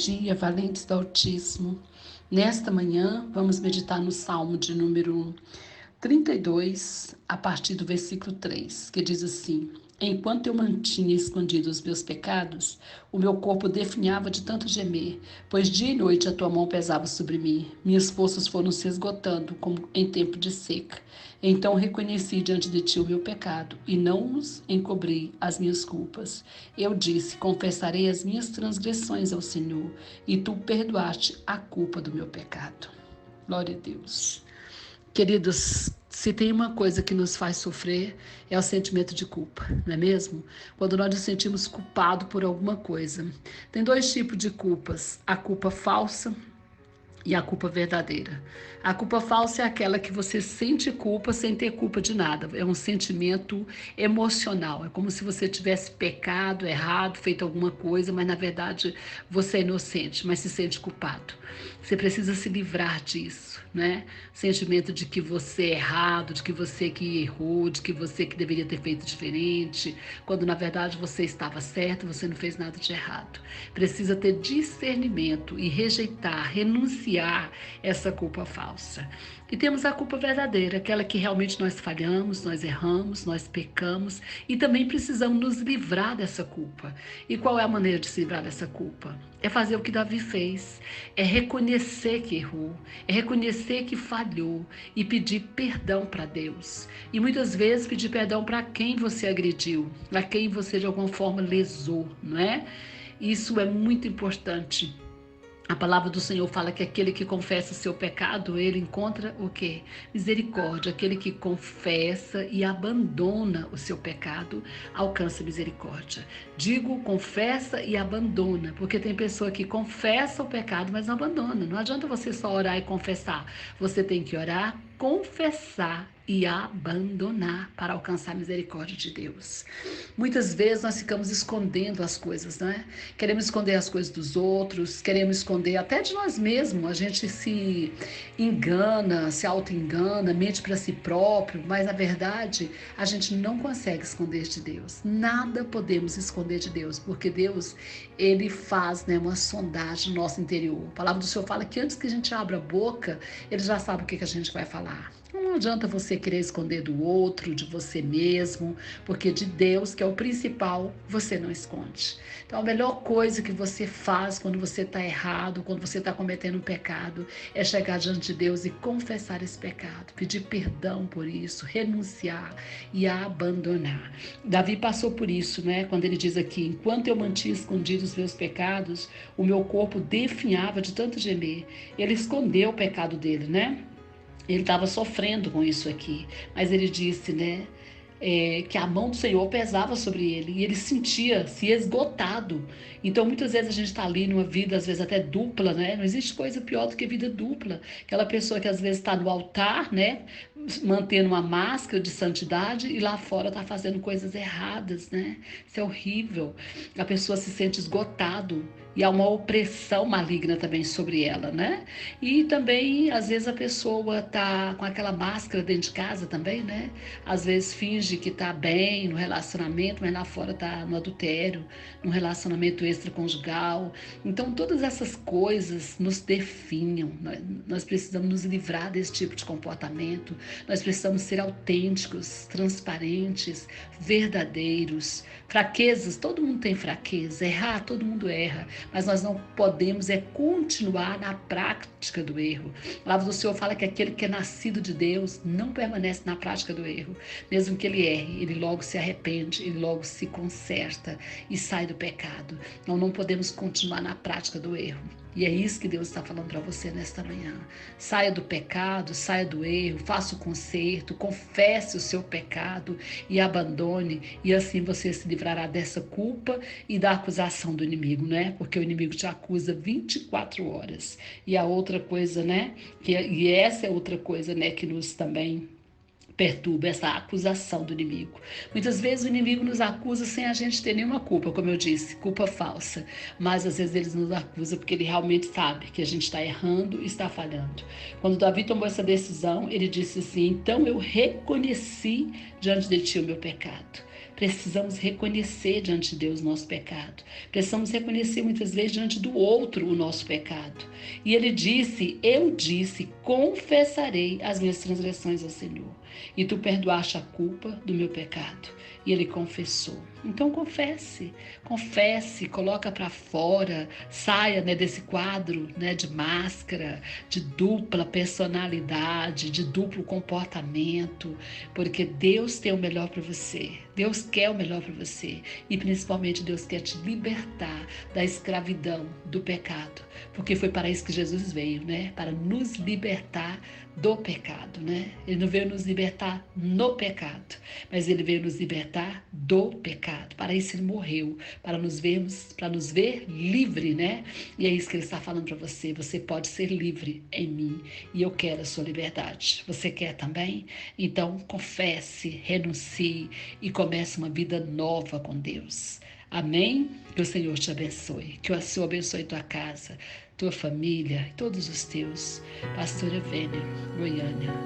dia, valentes do Altíssimo. Nesta manhã, vamos meditar no Salmo de número 32, a partir do versículo 3, que diz assim: Enquanto eu mantinha escondidos os meus pecados, o meu corpo definhava de tanto gemer, pois dia e noite a tua mão pesava sobre mim. Minhas forças foram se esgotando como em tempo de seca. Então reconheci diante de ti o meu pecado e não os encobri as minhas culpas. Eu disse: confessarei as minhas transgressões ao Senhor, e tu perdoaste a culpa do meu pecado. Glória a Deus. Queridos, se tem uma coisa que nos faz sofrer, é o sentimento de culpa, não é mesmo? Quando nós nos sentimos culpados por alguma coisa. Tem dois tipos de culpas: a culpa falsa e a culpa verdadeira. A culpa falsa é aquela que você sente culpa sem ter culpa de nada. É um sentimento emocional. É como se você tivesse pecado, errado, feito alguma coisa, mas na verdade você é inocente, mas se sente culpado. Você precisa se livrar disso, né? Sentimento de que você é errado, de que você que errou, de que você que deveria ter feito diferente, quando na verdade você estava certo, você não fez nada de errado. Precisa ter discernimento e rejeitar, renunciar essa culpa falsa. E temos a culpa verdadeira, aquela que realmente nós falhamos, nós erramos, nós pecamos e também precisamos nos livrar dessa culpa. E qual é a maneira de se livrar dessa culpa? É fazer o que Davi fez, é reconhecer que errou, é reconhecer que falhou e pedir perdão para Deus. E muitas vezes pedir perdão para quem você agrediu, para quem você de alguma forma lesou, não é? Isso é muito importante. A palavra do Senhor fala que aquele que confessa o seu pecado, ele encontra o quê? Misericórdia. Aquele que confessa e abandona o seu pecado, alcança misericórdia. Digo, confessa e abandona, porque tem pessoa que confessa o pecado, mas não abandona. Não adianta você só orar e confessar. Você tem que orar, confessar e abandonar para alcançar a misericórdia de Deus. Muitas vezes nós ficamos escondendo as coisas, né? Queremos esconder as coisas dos outros, queremos esconder até de nós mesmos. A gente se engana, se auto-engana, mente para si próprio, mas na verdade a gente não consegue esconder de Deus. Nada podemos esconder de Deus, porque Deus, ele faz, né, uma sondagem no nosso interior. A palavra do Senhor fala que antes que a gente abra a boca, ele já sabe o que a gente vai falar. Não adianta você querer esconder do outro, de você mesmo, porque de Deus, que é o principal, você não esconde. Então a melhor coisa que você faz quando você está errado, quando você está cometendo um pecado, é chegar diante de Deus e confessar esse pecado, pedir perdão por isso, renunciar e abandonar. Davi passou por isso, né? Quando ele diz aqui: enquanto eu mantinha escondidos os meus pecados, o meu corpo definhava de tanto gemer. Ele escondeu o pecado dele, né? Ele estava sofrendo com isso aqui, mas ele disse, né, que a mão do Senhor pesava sobre ele e ele sentia-se esgotado. Então, muitas vezes a gente está ali numa vida, às vezes até dupla, né? Não existe coisa pior do que vida dupla. Aquela pessoa que às vezes está no altar, né, mantendo uma máscara de santidade e lá fora está fazendo coisas erradas, né? Isso é horrível. A pessoa se sente esgotado e há uma opressão maligna também sobre ela, né? E também, às vezes, a pessoa tá com aquela máscara dentro de casa também, né? Às vezes finge que tá bem no relacionamento, mas lá fora tá no adultério, no relacionamento extraconjugal. Então, todas essas coisas nos definham. Nós precisamos nos livrar desse tipo de comportamento. Nós precisamos ser autênticos, transparentes, verdadeiros. Fraquezas, todo mundo tem fraqueza. Errar, todo mundo erra. Mas nós não podemos continuar na prática do erro. A palavra do Senhor fala que aquele que é nascido de Deus não permanece na prática do erro. Mesmo que ele erre, ele logo se arrepende, ele logo se conserta e sai do pecado. Nós não podemos continuar na prática do erro. E é isso que Deus está falando para você nesta manhã. Saia do pecado, saia do erro, faça o conserto, confesse o seu pecado e abandone. E assim você se livrará dessa culpa e da acusação do inimigo, né? Porque o inimigo te acusa 24 horas. E a outra coisa, né? E essa é outra coisa, né? Que nos também perturba, essa acusação do inimigo. Muitas vezes o inimigo nos acusa sem a gente ter nenhuma culpa, como eu disse, culpa falsa. Mas às vezes ele nos acusa porque ele realmente sabe que a gente está errando e está falhando. Quando Davi tomou essa decisão, ele disse assim: então eu reconheci diante de ti o meu pecado. precisamos reconhecer diante de Deus o nosso pecado. Precisamos reconhecer muitas vezes diante do outro o nosso pecado. E ele disse, eu disse, confessarei as minhas transgressões ao Senhor. E tu perdoaste a culpa do meu pecado. E ele confessou. Então confesse, coloca para fora, saia, né, desse quadro, né, de máscara, de dupla personalidade, de duplo comportamento, porque Deus tem o melhor para você. Deus quer o melhor para você e principalmente Deus quer te libertar da escravidão, do pecado, porque foi para isso que Jesus veio, né? Para nos libertar do pecado, né? Ele não veio nos libertar no pecado, mas ele veio nos libertar do pecado. Para isso ele morreu, para nos ver livre, né? E é isso que ele está falando para você. Você pode ser livre em mim e eu quero a sua liberdade. Você quer também? Então confesse, renuncie e comece uma vida nova com Deus. Amém? Que o Senhor te abençoe. Que o Senhor abençoe tua casa, tua família e todos os teus. Pastora Vênia, Goiânia.